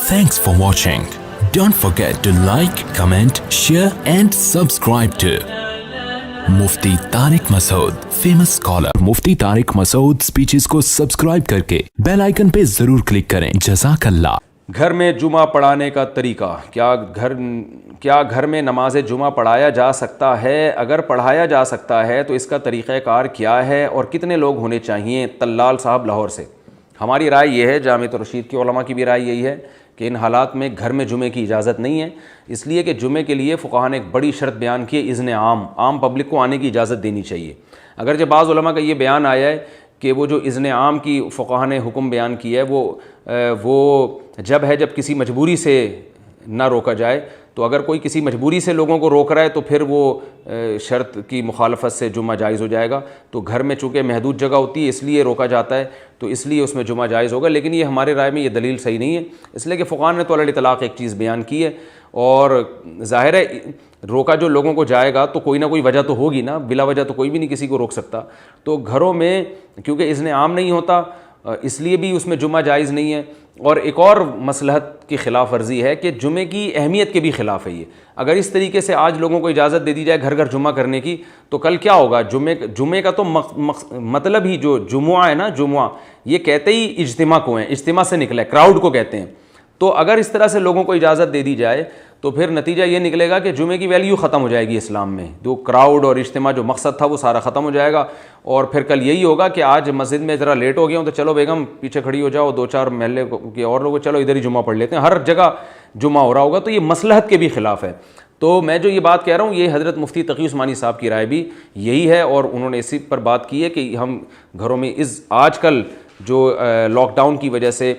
Thanks for watching. Don't forget to like, comment, share and subscribe to Mufti Tariq Masood, famous scholar. Mufti Tariq Masood speeches को subscribe करके bell icon पे जरूर click करें। जज़ाकल्लाह। घर में जुमा पढ़ाने का तरीका, क्या घर में नमाज जुमा पढ़ाया जा सकता है? अगर पढ़ाया जा सकता है तो इसका तरीक़ाकार क्या है और कितने लोग होने चाहिए? तल्लाल साहब लाहौर से। हमारी राय ये है, जामिअत रशीद के उलमा की भी राय यही है कि इन हालात में घर में जुमे की इजाज़त नहीं है, इसलिए कि जुमे के लिए फ़ुक़हा ने एक बड़ी शर्त बयान की है, इज़्न आम पब्लिक को आने की इजाज़त देनी चाहिए। अगर जब बाज़ उलमा का ये बयान आया है कि वो जो इज़्न आम की फ़ुक़हा ने हुक्म बयान किया है वो जब है जब किसी मजबूरी से ना रोका जाए, तो अगर कोई किसी मजबूरी से लोगों को रोक रहा है तो फिर वो शर्त की मुखालफत से जुमा जायज़ हो जाएगा। तो घर में चूँकि महदूद जगह होती है इसलिए रोका जाता है, तो इसलिए उसमें जुमा जायज़ होगा। लेकिन ये हमारे राय में ये दलील सही नहीं है, इसलिए कि फ़ुक़हा ने तो अल इतलाक़ एक चीज़ बयान की है और ज़ाहिर है रोका जो लोगों को जाएगा तो कोई ना कोई वजह तो होगी ना, बिला वजह तो कोई भी नहीं किसी को रोक सकता। तो घरों में क्योंकि इज़्न आम नहीं होता इसलिए भी उसमें जुमा जायज़ नहीं है। और एक और मसलहत की ख़िलाफ़ वर्जी है कि जुमे की अहमियत के भी ख़िलाफ़ है ये। अगर इस तरीके से आज लोगों को इजाज़त दे दी जाए घर घर जुमा करने की, तो कल क्या होगा? जुमे का तो मतलब ही जो जुमुआ है ना, जुमुआ ये कहते ही इज्तिमा को है, इज्तिमा से निकला है, क्राउड को कहते हैं। तो अगर इस तरह से लोगों को इजाज़त दे दी जाए तो फिर नतीजा ये निकलेगा कि जुमे की वैल्यू ख़त्म हो जाएगी इस्लाम में। जो क्राउड और इज्तिमा जो मकसद था वो सारा ख़त्म हो जाएगा और फिर कल यही होगा कि आज मस्जिद में ज़रा लेट हो गया हूँ तो चलो बेगम पीछे खड़ी हो जाओ, दो चार महल्ले के और लोग चलो इधर ही जुमा पढ़ लेते हैं, हर जगह जुमा हो रहा होगा। तो ये मसलहत के भी ख़िलाफ़ है। तो मैं जो ये बात कह रहा हूँ ये हज़रत मुफ्ती तक़ी उस्मानी साहब की राय भी यही है और उन्होंने इसी पर बात की है कि हम घरों में आजकल जो लॉकडाउन की वजह से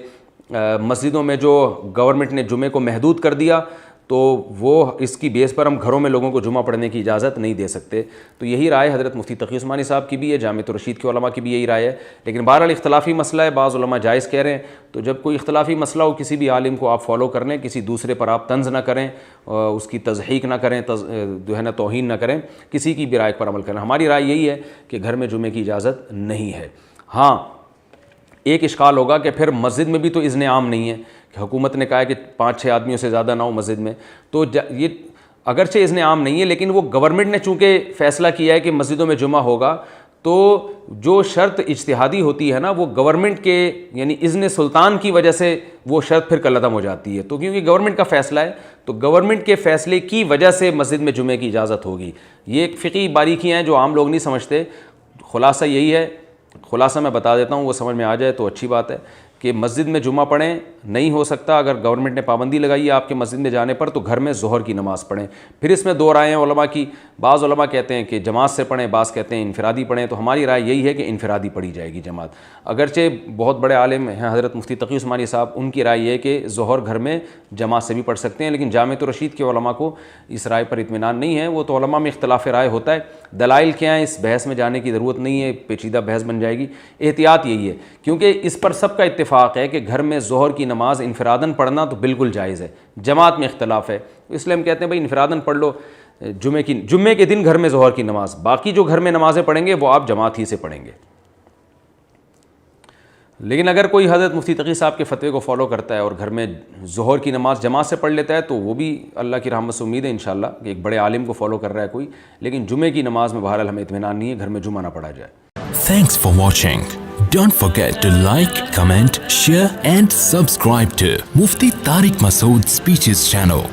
मस्जिदों में जो गवर्नमेंट ने जुमे को महदूद कर दिया, तो वो इसकी बेस पर हम घरों में लोगों को जुमा पढ़ने की इजाज़त नहीं दे सकते। तो यही राय हज़रत मुफ्ती तक़ी उस्मानी साहब की भी है, जामिअत रशीद के उलमा की भी यही राय है। लेकिन बहरहाल इख्तलाफी मसला है, बाज़ उलमा जायज़ कह रहे हैं। तो जब कोई इख्तलाफी मसला हो किसी भी आलिम को आप फॉलो कर लें, किसी दूसरे पर आप तंज़ ना करें, उसकी तज़हीक ना करें, जो है ना तौहीन ना करें, किसी की भी राय पर अमल करें। हमारी राय यही है कि घर में जुमे की इजाज़त नहीं है। हाँ, एक इश्काल होगा कि फिर मस्जिद में भी तो इज़्न आम नहीं है कि हुकूमत ने कहा है कि 5-6 आदमियों से ज़्यादा ना हो मस्जिद में। तो ये अगरचे इज़्न आम नहीं है, लेकिन वो गवर्नमेंट ने चूँकि फ़ैसला किया है कि मस्जिदों में जुमा होगा, तो जो शर्त इज्तिहादी होती है ना वो गवर्नमेंट के यानी इज़्न सुल्तान की वजह से वो शर्त फिर कलअदम हो जाती है। तो क्योंकि गवर्नमेंट का फ़ैसला है तो गवर्नमेंट के फ़ैसले की वजह से मस्जिद में जुमे की इजाज़त होगी। ये एक फ़िक़ही बारीकियाँ हैं जो आम लोग नहीं समझते। खुलासा यही है, खुलासा मैं बता देता हूँ, वो समझ में आ जाए तो अच्छी बात है कि मस्जिद में जुमा पढ़ें नहीं हो सकता। अगर गवर्नमेंट ने पाबंदी लगाई है आपके मस्जिद में जाने पर तो घर में ज़ोहर की नमाज़ पढ़ें। फिर इसमें दो राय हैं उलमा की, बाज़ उलमा कहते हैं कि जमात से पढ़ें, बाज़ कहते हैं इनफरादी पढ़ें। तो हमारी राय यही है कि इनफरादी पढ़ी जाएगी जमात। अगरचे बहुत बड़े आलिम हैं हज़रत मुफ्ती तक़ी उस्मानी साहब, उनकी राय ये है कि ज़ोहर घर में जमात से भी पढ़ सकते हैं। लेकिन जामिअत रशीद के उलमा को इस राय पर इत्मीनान नहीं है। वो तो उलमा में इख्तिलाफ़ राय होता है, दलाइल क्या है इस बहस में जाने की ज़रूरत नहीं है, पेचीदा बहस बन जाएगी। एहतियात यही है क्योंकि इस पर सबका इत्तेफाक है कि घर में ज़ोहर की नमाज़ इनफरादन पढ़ना तो बिल्कुल जायज़ है, जमात में इख्तिलाफ़ है। इसलिए हम कहते हैं भाई इनफरादन पढ़ लो जुम्मे के दिन घर में ज़ोहर की नमाज़, बाकी जो घर में नमाज़ें पढ़ेंगे वो आप जमात ही से पढ़ेंगे। लेकिन अगर कोई हज़रत मुफ्ती तक़ी साहब के फ़तवे को फॉलो करता है और घर में ज़ोहर की नमाज़ जमात से पढ़ लेता है तो वो भी अल्लाह की रहमत से उम्मीद है इंशाअल्लाह कि एक बड़े आलिम को फॉलो कर रहा है कोई। लेकिन जुमे की नमाज़ में बहरहाल हमें इत्मीनान नहीं है, घर में जुमा ना पढ़ा जाए। Thanks for watching. Don't forget to like, comment, share and subscribe to Mufti Tariq Masood Speeches channel.